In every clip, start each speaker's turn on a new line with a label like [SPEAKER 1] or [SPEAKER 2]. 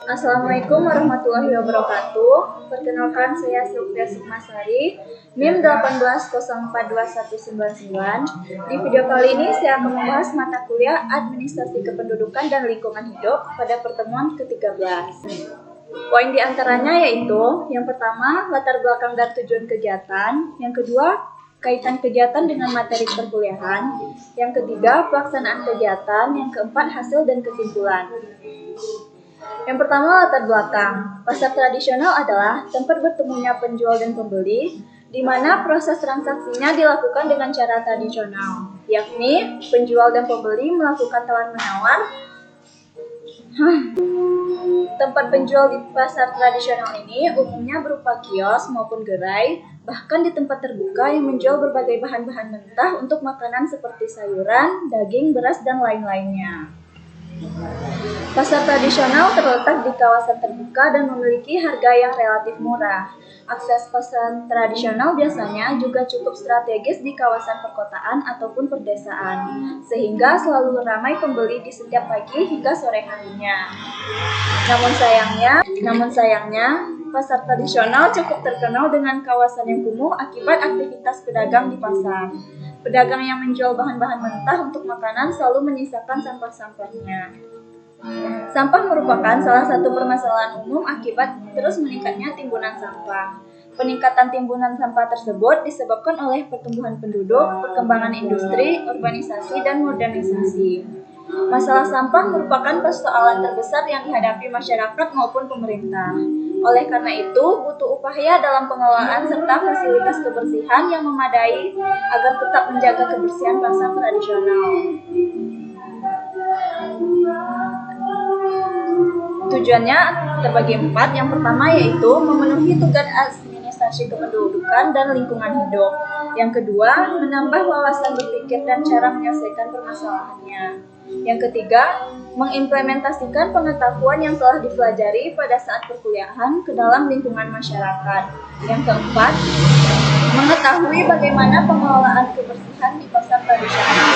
[SPEAKER 1] Assalamualaikum warahmatullahi wabarakatuh. Perkenalkan, saya Sylvia Sukmasari, NIM 180421199. Di video kali ini saya akan membahas mata kuliah Administrasi Kependudukan dan Lingkungan Hidup pada pertemuan ke-13. Poin diantaranya yaitu, yang pertama, latar belakang dan tujuan kegiatan. Yang kedua, kaitan kegiatan dengan materi perkuliahan. Yang ketiga, pelaksanaan kegiatan. Yang keempat, hasil dan kesimpulan. Yang pertama, latar belakang. Pasar tradisional adalah tempat bertemunya penjual dan pembeli, di mana proses transaksinya dilakukan dengan cara tradisional, yakni penjual dan pembeli melakukan tawar-menawar. Tempat penjual di pasar tradisional ini umumnya berupa kios maupun gerai, bahkan di tempat terbuka yang menjual berbagai bahan-bahan mentah untuk makanan seperti sayuran, daging, beras, dan lain-lainnya. Pasar tradisional terletak di kawasan terbuka dan memiliki harga yang relatif murah. Akses pasar tradisional biasanya juga cukup strategis di kawasan perkotaan ataupun perdesaan, sehingga selalu ramai pembeli di setiap pagi hingga sore harinya. Namun sayangnya, pasar tradisional cukup terkenal dengan kawasan yang kumuh akibat aktivitas pedagang di pasar. Pedagang yang menjual bahan-bahan mentah untuk makanan selalu menyisakan sampah-sampahnya. Sampah merupakan salah satu permasalahan umum akibat terus meningkatnya timbunan sampah. Peningkatan timbunan sampah tersebut disebabkan oleh pertumbuhan penduduk, perkembangan industri, urbanisasi, dan modernisasi. Masalah sampah merupakan persoalan terbesar yang dihadapi masyarakat maupun pemerintah. Oleh karena itu, butuh upaya dalam pengelolaan serta fasilitas kebersihan yang memadai agar tetap menjaga kebersihan pasar tradisional. Tujuannya terbagi 4. Yang pertama yaitu memenuhi tugas administrasi kependudukan dan lingkungan hidup. Yang kedua, menambah wawasan berpikir dan cara menyelesaikan permasalahannya. Yang ketiga, mengimplementasikan pengetahuan yang telah dipelajari pada saat perkuliahan ke dalam lingkungan masyarakat. Yang keempat, mengetahui bagaimana pengelolaan kebersihan di pasar tradisional.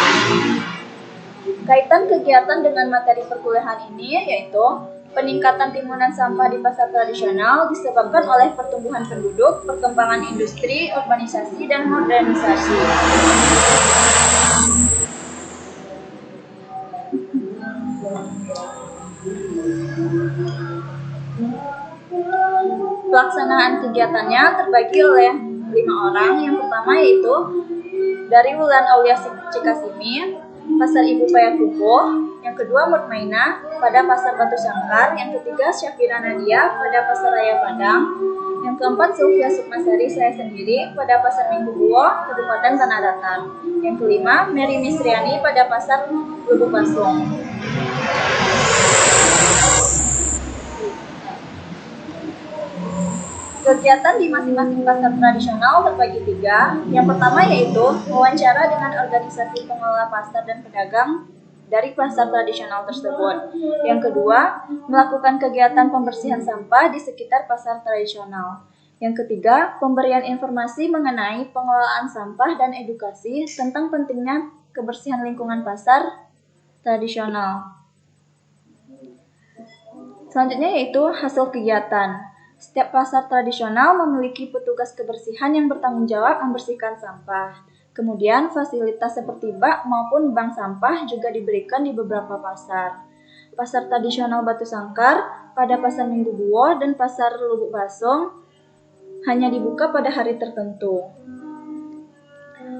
[SPEAKER 1] Kaitan kegiatan dengan materi perkuliahan ini yaitu peningkatan timbunan sampah di pasar tradisional disebabkan oleh pertumbuhan penduduk, perkembangan industri, urbanisasi, dan modernisasi. Pelaksanaan kegiatannya terbagi oleh 5 orang. Yang pertama yaitu dari Wulan Aulia Cikasimi, Pasar Ibu Payakumbuh. Yang kedua, Mutmainah pada Pasar Batu Sangkar. Yang ketiga, Syafira Nadia pada Pasar Raya Padang. Yang keempat, Sylvia Sukmasari saya sendiri pada Pasar Minggu Buo, Kabupaten Tanah Datar. Yang kelima, Mary Misriani pada Pasar Lubuk Basung. Kegiatan di masing-masing pasar tradisional terbagi 3. Yang pertama yaitu wawancara dengan organisasi pengelola pasar dan pedagang dari pasar tradisional tersebut. Yang kedua, melakukan kegiatan pembersihan sampah di sekitar pasar tradisional. Yang ketiga, pemberian informasi mengenai pengelolaan sampah dan edukasi tentang pentingnya kebersihan lingkungan pasar tradisional. Selanjutnya yaitu hasil kegiatan. Setiap pasar tradisional memiliki petugas kebersihan yang bertanggung jawab membersihkan sampah. Kemudian fasilitas seperti bak maupun bank sampah juga diberikan di beberapa pasar. Pasar tradisional Batu Sangkar pada Pasar Minggu Buo dan Pasar Lubuk Basung hanya dibuka pada hari tertentu.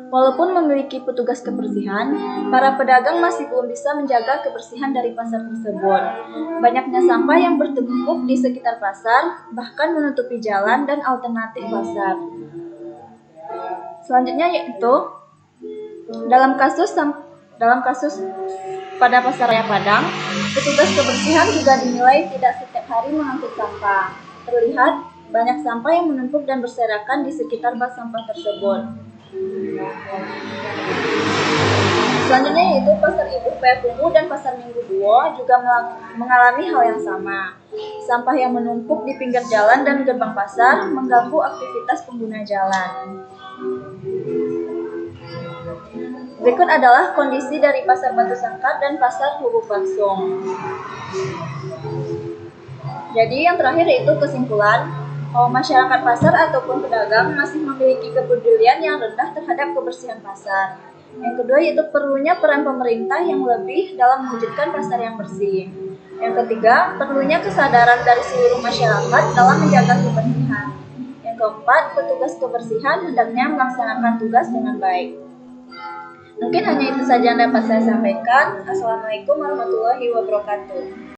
[SPEAKER 1] Walaupun memiliki petugas kebersihan, para pedagang masih belum bisa menjaga kebersihan dari pasar tersebut. Banyaknya sampah yang bertumpuk di sekitar pasar, bahkan menutupi jalan dan alternatif pasar. Selanjutnya yaitu dalam kasus pada Pasar Raya Padang, petugas kebersihan juga dinilai tidak setiap hari mengangkut sampah. Terlihat banyak sampah yang menumpuk dan berserakan di sekitar bak sampah tersebut. Selanjutnya yaitu Pasar Ibu Payakumbuh dan Pasar Minggu Buo juga mengalami hal yang sama. Sampah yang menumpuk di pinggir jalan dan gerbang pasar mengganggu aktivitas pengguna jalan. Berikut adalah kondisi dari Pasar Batu Sangkar dan Pasar Lubuk Basung. Jadi yang terakhir yaitu kesimpulan, bahwa masyarakat pasar ataupun pedagang masih memiliki kepedulian yang rendah terhadap kebersihan pasar. Yang kedua yaitu perlunya peran pemerintah yang lebih dalam mewujudkan pasar yang bersih. Yang ketiga, perlunya kesadaran dari seluruh masyarakat dalam menjaga kebersihan. Yang keempat, petugas kebersihan hendaknya melaksanakan tugas dengan baik. Mungkin hanya itu saja yang dapat saya sampaikan. Assalamualaikum warahmatullahi wabarakatuh.